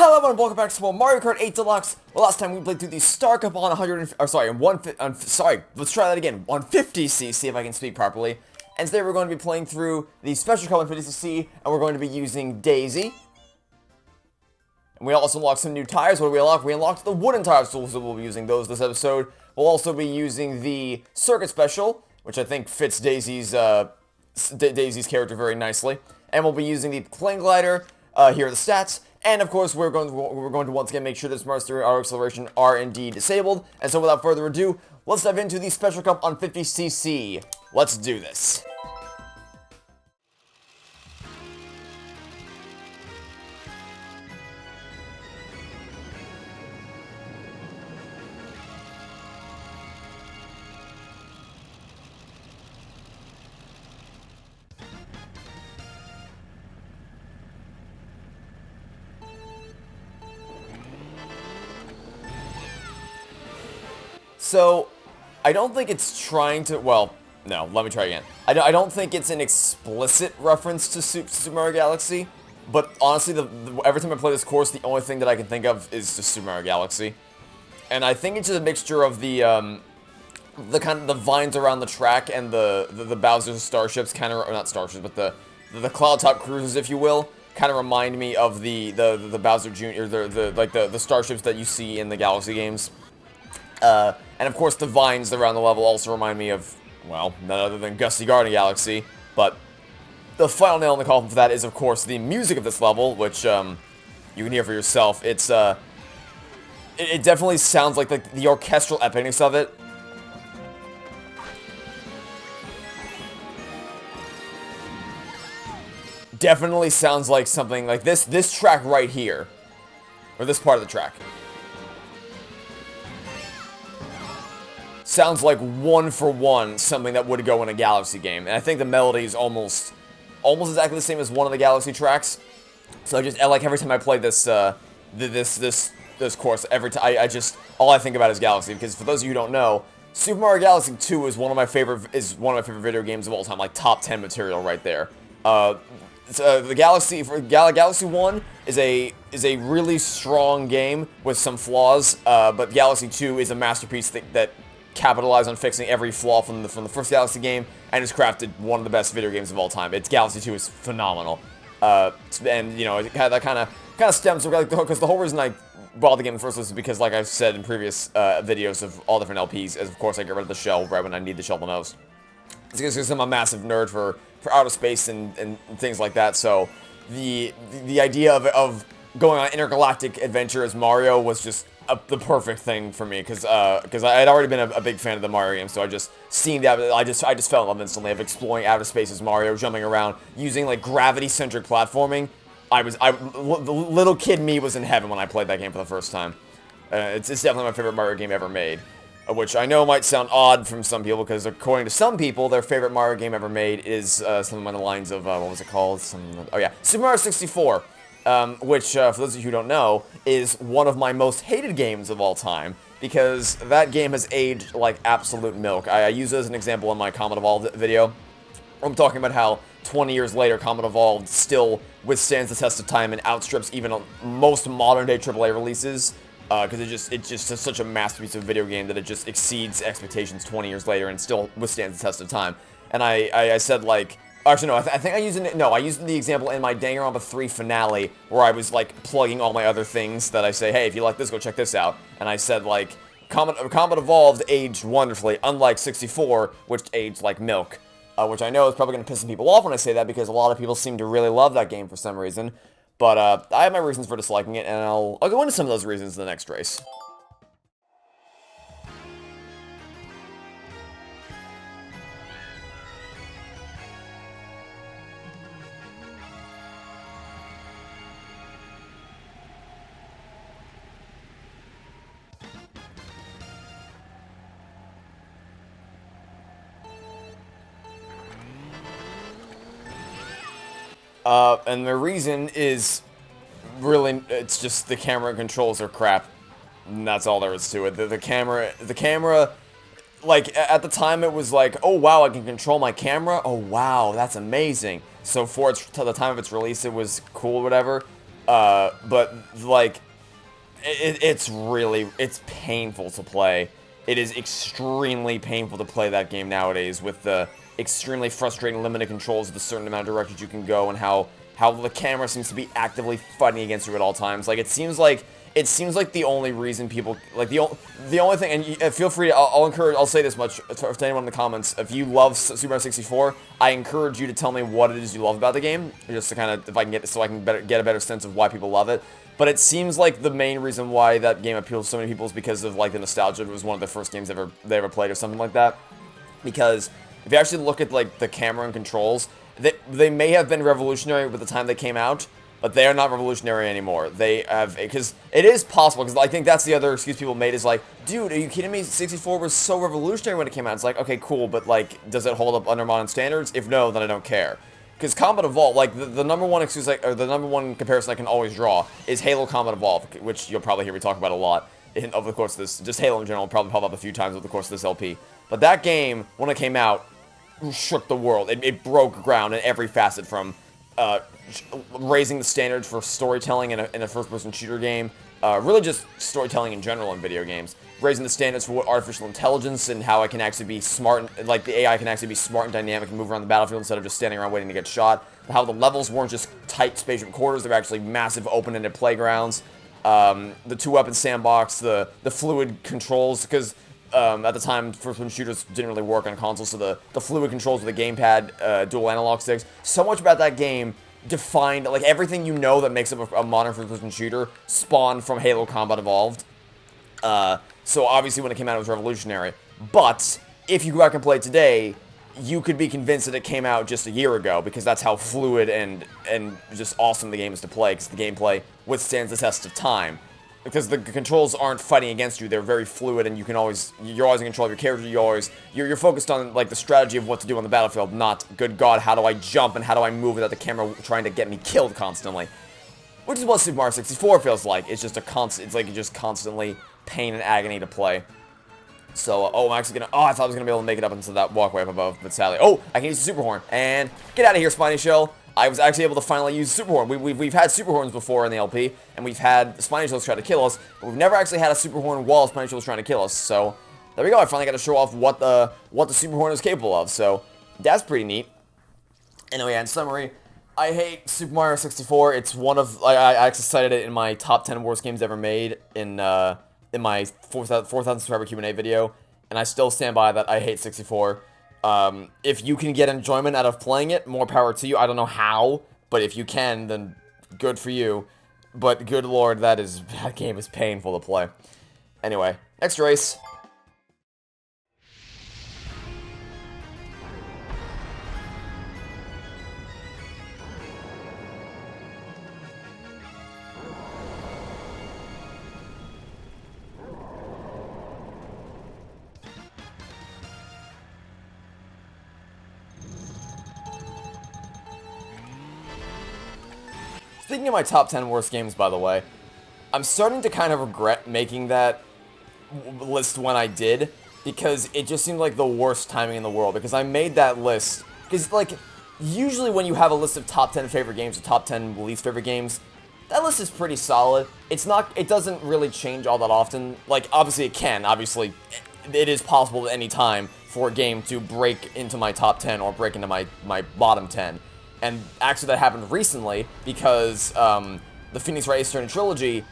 Hello everyone, welcome back to more Mario Kart 8 Deluxe. Well, last time we played through the Star Cup on 150cc, if I can speak properly. And today we're going to be playing through the Special Cup on 50cc, and we're going to be using Daisy. And we also unlocked some new tires. What did we unlock? We unlocked the wooden tires, so we'll be using those this episode. We'll also be using the Circuit Special, which I think fits Daisy's character very nicely. And we'll be using the Plane Glider. Here are the stats. And of course, we're going to once again make sure that Smart Steering and Auto Acceleration are indeed disabled. And so without further ado, let's dive into the Special Cup on 50cc. Let's do this. So, I don't think it's trying to, well, no, let me try again. I don't think it's an explicit reference to Super Mario Galaxy, but honestly, every time I play this course, the only thing that I can think of is just Super Mario Galaxy. And I think it's just a mixture of the kind of the vines around the track and the Bowser's starships, kind of, or not starships, but the cloud top cruisers, if you will, kind of remind me of the Bowser Jr., the starships that you see in the Galaxy games. And of course the vines around the level also remind me of, well, none other than Gusty Garden Galaxy, but the final nail in the coffin for that is of course the music of this level, which, you can hear for yourself. It's, it definitely sounds like the orchestral epicness of it. Definitely sounds like something like this track right here, or this part of the track. Sounds like one for one something that would go in a Galaxy game, and I think the melody is almost exactly the same as one of the Galaxy tracks. So I like every time I play this this course, every time all I think about is Galaxy, because for those of you who don't know, Super Mario Galaxy 2 is one of my favorite video games of all time, like top 10 material right there. The Galaxy 1 is a really strong game with some flaws, but Galaxy 2 is a masterpiece that capitalized on fixing every flaw from the first Galaxy game, and has crafted one of the best video games of all time. Galaxy 2 is phenomenal, and you know that kind of stems from, like, because the whole reason I bought the game in the first place is because, like I've said in previous videos of all different LPs, is of course I get rid of the shell right when I need the shell the most. It's because I'm a massive nerd for outer space and things like that. So the idea of going on intergalactic adventure as Mario was just the perfect thing for me, because I had already been a big fan of the Mario game, so I just seeing that, I just fell in love instantly of exploring outer space as Mario, jumping around, using like gravity-centric platforming. The little kid me was in heaven when I played that game for the first time. It's definitely my favorite Mario game ever made, which I know might sound odd from some people, because according to some people, their favorite Mario game ever made is something on the lines of, what was it called? Oh yeah, Super Mario 64. Which, for those of you who don't know, is one of my most hated games of all time, because that game has aged like absolute milk. I use it as an example in my Comet Evolved video. I'm talking about how 20 years later, Comet Evolved still withstands the test of time and outstrips even most modern-day AAA releases, because it's just such a masterpiece of a video game that it just exceeds expectations 20 years later and still withstands the test of time. And I said, like... Actually, no, I think I used the example in my Danganronpa 3 finale, where I was, like, plugging all my other things that I say, hey, if you like this, go check this out. And I said, like, Comet Evolved aged wonderfully, unlike 64, which aged like milk. Which I know is probably going to piss some people off when I say that, because a lot of people seem to really love that game for some reason. But, I have my reasons for disliking it, and I'll go into some of those reasons in the next race. And the reason is, really, it's just the camera controls are crap. And that's all there is to it. The camera, like, at the time it was like, oh wow, I can control my camera? Oh wow, that's amazing. So for the time of its release, it was cool, whatever. But, like, it's painful to play. It is extremely painful to play that game nowadays with the extremely frustrating limited controls of the certain amount of directions you can go and how the camera seems to be actively fighting against you at all times. Like, it seems like the only reason people, like, the only thing, and feel free to, I'll say this much to anyone in the comments, if you love Super Mario 64, I encourage you to tell me what it is you love about the game, just to kind of, if I can get, so I can get a better sense of why people love it. But it seems like the main reason why that game appeals to so many people is because of, like, the nostalgia. It was one of the first games they ever played or something like that. Because if you actually look at, like, the camera and controls, they may have been revolutionary with the time they came out, but they are not revolutionary anymore. They have, because it is possible, because I think that's the other excuse people made is like, dude, are you kidding me? 64 was so revolutionary when it came out. It's like, okay, cool, but, like, does it hold up under modern standards? If no, then I don't care. Because Combat Evolved, like, the number one excuse, like, or the number one comparison I can always draw is Halo Combat Evolved, which you'll probably hear me talk about a lot over the course of this. Just Halo in general will probably pop up a few times over the course of this LP. But that game, when it came out, shook the world. It broke ground in every facet, from raising the standards for storytelling in a first-person shooter game, really just storytelling in general in video games, raising the standards for what artificial intelligence and how it can actually be smart, and, like, the AI can actually be smart and dynamic and move around the battlefield instead of just standing around waiting to get shot, how the levels weren't just tight spatial quarters, they were actually massive open-ended playgrounds, the two-weapon sandbox, the fluid controls, because at the time, first-person shooters didn't really work on consoles, so the fluid controls with the gamepad, dual analog sticks. So much about that game defined, like, everything you know that makes up a modern first-person shooter spawned from Halo Combat Evolved. So obviously when it came out, it was revolutionary. But if you go back and play it today, you could be convinced that it came out just a year ago, because that's how fluid and just awesome the game is to play, because the gameplay withstands the test of time. Because the controls aren't fighting against you, they're very fluid, and you're always in control of your character. You're focused on, like, the strategy of what to do on the battlefield, not, good God, how do I jump and how do I move without the camera trying to get me killed constantly. Which is what Super Mario 64 feels like. It's just a constant, it's like you're just constantly pain and agony to play. So, oh, I'm actually gonna, I thought I was gonna be able to make it up into that walkway up above, but sadly, oh, I can use the Super Horn, and get out of here, Spiny Shell. I was actually able to finally use Super Horn. We've had Super Horns before in the LP, and we've had Spiny Shells try to kill us, but we've never actually had a Super Horn while Spiny Shell was trying to kill us, so there we go. I finally got to show off what the Super Horn is capable of, so that's pretty neat. Anyway, in summary, I hate Super Mario 64. It's one of, I actually cited it in my top 10 worst games ever made in my 4,000 subscriber Q&A video, and I still stand by that. I hate 64. If you can get enjoyment out of playing it, more power to you. I don't know how, but if you can, then good for you. But good lord, that game is painful to play. Anyway, next race. Speaking of my top 10 worst games, by the way, I'm starting to kind of regret making that list when I did, because it just seemed like the worst timing in the world, because I made that list, because, like, usually when you have a list of top 10 favorite games or top 10 least favorite games, that list is pretty solid. It doesn't really change all that often. Like, obviously it can, obviously it is possible at any time for a game to break into my top 10 or break into my bottom 10. And actually that happened recently, because the Phoenix Wright Ace Attorney trilogy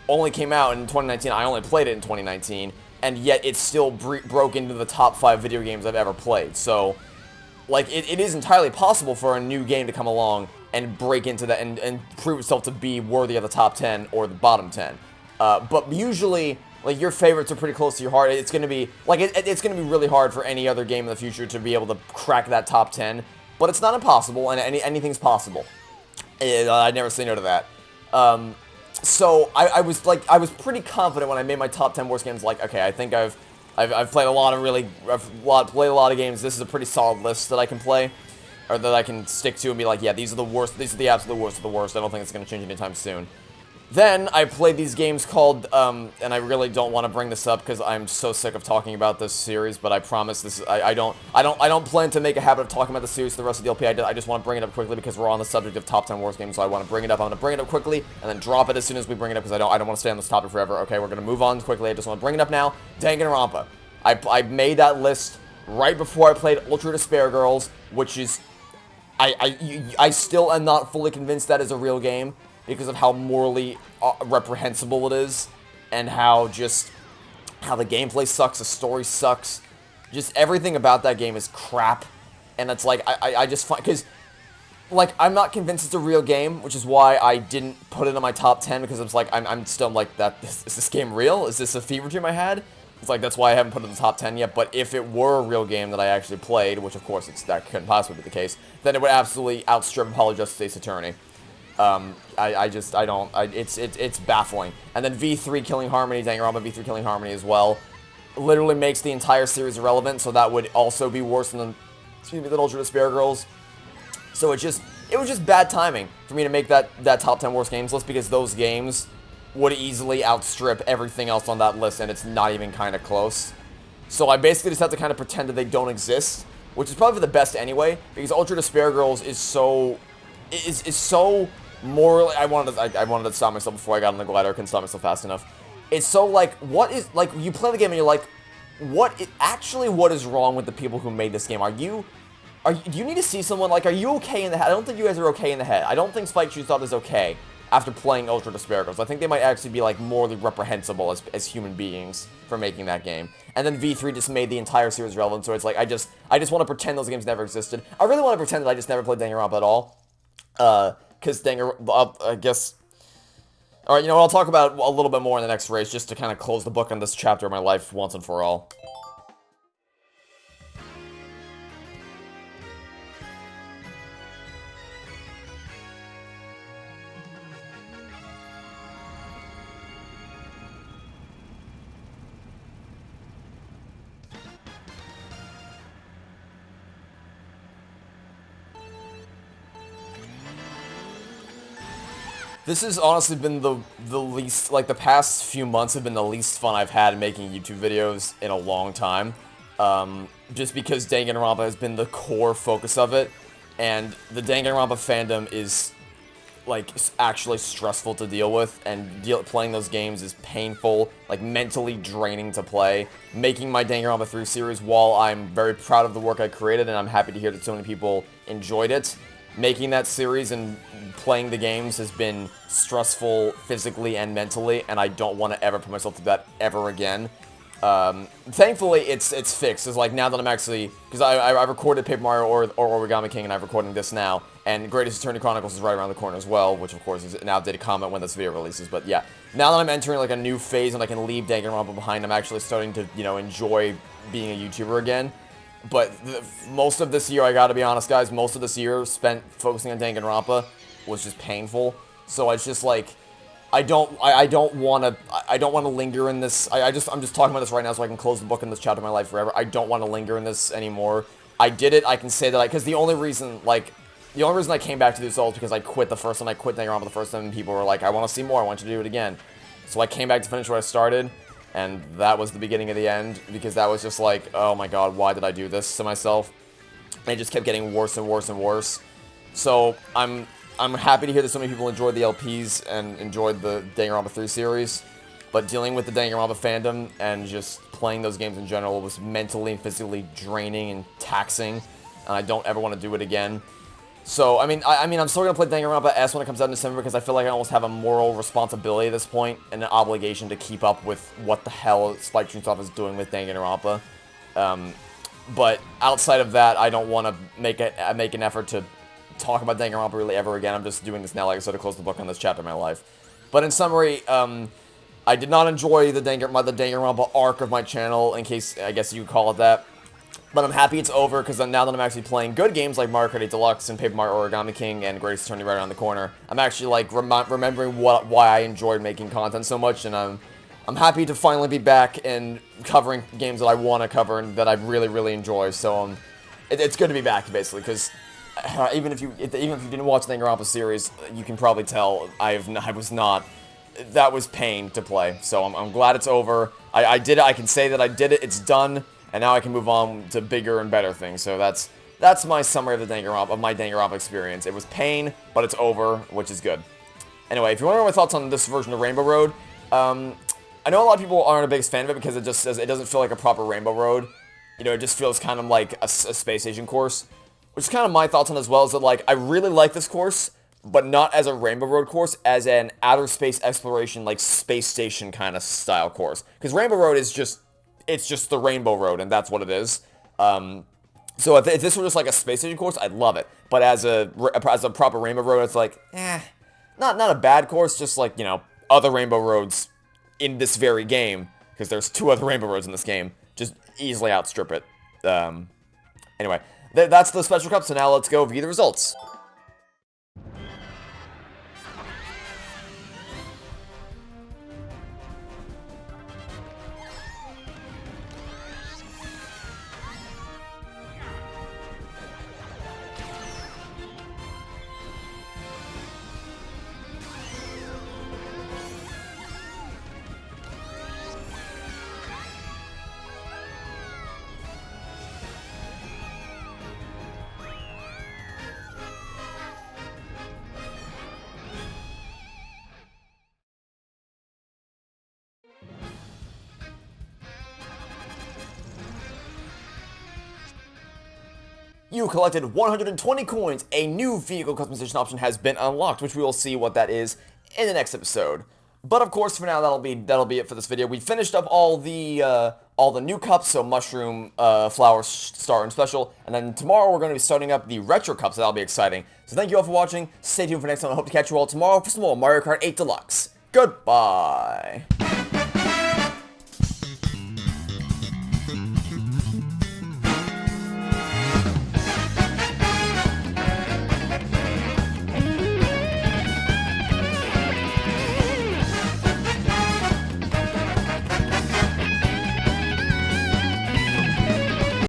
only came out in 2019. I only played it in 2019, and yet it still broke into the top 5 video games I've ever played. So, like, it is entirely possible for a new game to come along and break into that and prove itself to be worthy of the top 10 or the bottom 10. But usually, like, your favorites are pretty close to your heart. It's gonna be, like, it's gonna be really hard for any other game in the future to be able to crack that top 10. But it's not impossible, and anything's possible. I'd never say no to that. So I was pretty confident when I made my top 10 worst games. Like, okay, I think I've played a lot of games. This is a pretty solid list that I can play, or that I can stick to and be like, yeah, these are the worst. These are the absolute worst of the worst. I don't think it's gonna change anytime soon. Then I played these games called, and I really don't want to bring this up because I'm so sick of talking about this series, but I promise this, I don't plan to make a habit of talking about the series for the rest of the LP. I just want to bring it up quickly because we're on the subject of top 10 worst games, so I want to bring it up. I'm going to bring it up quickly and then drop it as soon as we bring it up because I don't want to stay on this topic forever. Okay, we're going to move on quickly. I just want to bring it up now. Danganronpa. I made that list right before I played Ultra Despair Girls, which is, I still am not fully convinced that is a real game, because of how morally reprehensible it is, and how the gameplay sucks, the story sucks, just everything about that game is crap, and it's like, I just find, because, like, I'm not convinced it's a real game, which is why I didn't put it in my top 10, because it's like, I'm still like, is this game real? Is this a fever dream I had? It's like, that's why I haven't put it in the top 10 yet, but if it were a real game that I actually played, which of course that couldn't possibly be the case, then it would absolutely outstrip Apollo Justice Ace Attorney. It's baffling. And then V3 Killing Harmony, Danganronpa V3 Killing Harmony as well, literally makes the entire series irrelevant, so that would also be worse than, than Ultra Despair Girls. So it was just bad timing for me to make that top 10 worst games list, because those games would easily outstrip everything else on that list, and it's not even kind of close. So I basically just have to kind of pretend that they don't exist, which is probably for the best anyway, because Ultra Despair Girls is so morally, I wanted to stop myself before I got on the glider. I couldn't stop myself fast enough. It's so, like, you play the game and you're like, what is wrong with the people who made this game? Do you need to see someone, like, are you okay in the head? I don't think you guys are okay in the head. I don't think Spike Truth thought is okay after playing Ultra Despair Girls. I think they might actually be, like, morally reprehensible as human beings for making that game. And then V3 just made the entire series relevant, so it's like, I just want to pretend those games never existed. I really want to pretend that I just never played Danganronpa at all. Because I guess... Alright, you know what, I'll talk about a little bit more in the next race, just to kind of close the book on this chapter of my life once and for all. This has honestly been the least, like, the past few months have been the least fun I've had making YouTube videos in a long time. Just because Danganronpa has been the core focus of it, and the Danganronpa fandom is, like, actually stressful to deal with, and playing those games is painful, like, mentally draining to play. Making my Danganronpa 3 series, while I'm very proud of the work I created, and I'm happy to hear that so many people enjoyed it, making that series and playing the games has been stressful physically and mentally, and I don't want to ever put myself through that ever again. Thankfully, it's fixed. It's like, now that I'm actually... Because I recorded Paper Mario or Origami King, and I'm recording this now, and Greatest Attorney Chronicles is right around the corner as well, which, of course, is an outdated comment when this video releases, but yeah. Now that I'm entering, like, a new phase and I can leave Danganronpa behind, I'm actually starting to, you know, enjoy being a YouTuber again. But most of this year, I gotta be honest, guys, most of this year spent focusing on Danganronpa was just painful. So it's just like, I don't want to linger in this. I'm just talking about this right now so I can close the book in this chapter of my life forever. I don't want to linger in this anymore. I did it. I can say that because the only reason I came back to this all is because I quit the first time. I quit Danganronpa the first time, and people were like, I want to see more. I want you to do it again. So I came back to finish what I started. And that was the beginning of the end, because that was just like, oh my god, why did I do this to myself? And it just kept getting worse and worse and worse. So I'm happy to hear that so many people enjoyed the LPs and enjoyed the Danganronpa 3 series. But dealing with the Danganronpa fandom and just playing those games in general was mentally and physically draining and taxing. And I don't ever want to do it again. So, I mean, I'm still going to play Danganronpa S when it comes out in December, because I feel like I almost have a moral responsibility at this point and an obligation to keep up with what the hell Spike Chunsoft is doing with Danganronpa. But outside of that, I don't want to make an effort to talk about Danganronpa really ever again. I'm just doing this now, like I said, to close the book on this chapter of my life. But in summary, I did not enjoy the Danganronpa arc of my channel, in case, I guess you could call it that. But I'm happy it's over, because now that I'm actually playing good games like Mario Kart 8 Deluxe and Paper Mario Origami King and Greatest Attorney right around the corner, I'm actually, like, remembering why I enjoyed making content so much, and I'm happy to finally be back and covering games that I want to cover and that I really, really enjoy. So, it's good to be back, basically, because even if you didn't watch the Danganronpa series, you can probably tell I was not that was pain to play. So I'm glad it's over. I did it. I can say that I did it. It's done. And now I can move on to bigger and better things. So that's my summary of the Danganronpa, of my Danganronpa experience. It was pain, but it's over, which is good. Anyway, if you want to know my thoughts on this version of Rainbow Road, I know a lot of people aren't a big fan of it because it just says it doesn't feel like a proper Rainbow Road. You know, it just feels kind of like a space station course, which is kind of my thoughts on it as well. Is that like I really like this course, but not as a Rainbow Road course, as an outer space exploration, like space station kind of style course. Because Rainbow Road is just the Rainbow Road, and that's what it is. So if this were just like a space station course, I'd love it. But as a proper Rainbow Road, it's like, not a bad course, just like, you know, other Rainbow Roads in this very game, because there's 2 other Rainbow Roads in this game, just easily outstrip it. Anyway, that's the Special Cup, so now let's go view the results. You collected 120 coins. A new vehicle customization option has been unlocked, which we will see what that is in the next episode. But of course, for now, that'll be it for this video. We finished up all the new cups, so Mushroom, Flower, Star, and Special. And then tomorrow we're going to be starting up the Retro Cups, so that'll be exciting. So thank you all for watching. Stay tuned for next time. I hope to catch you all tomorrow for some more Mario Kart 8 Deluxe. Goodbye.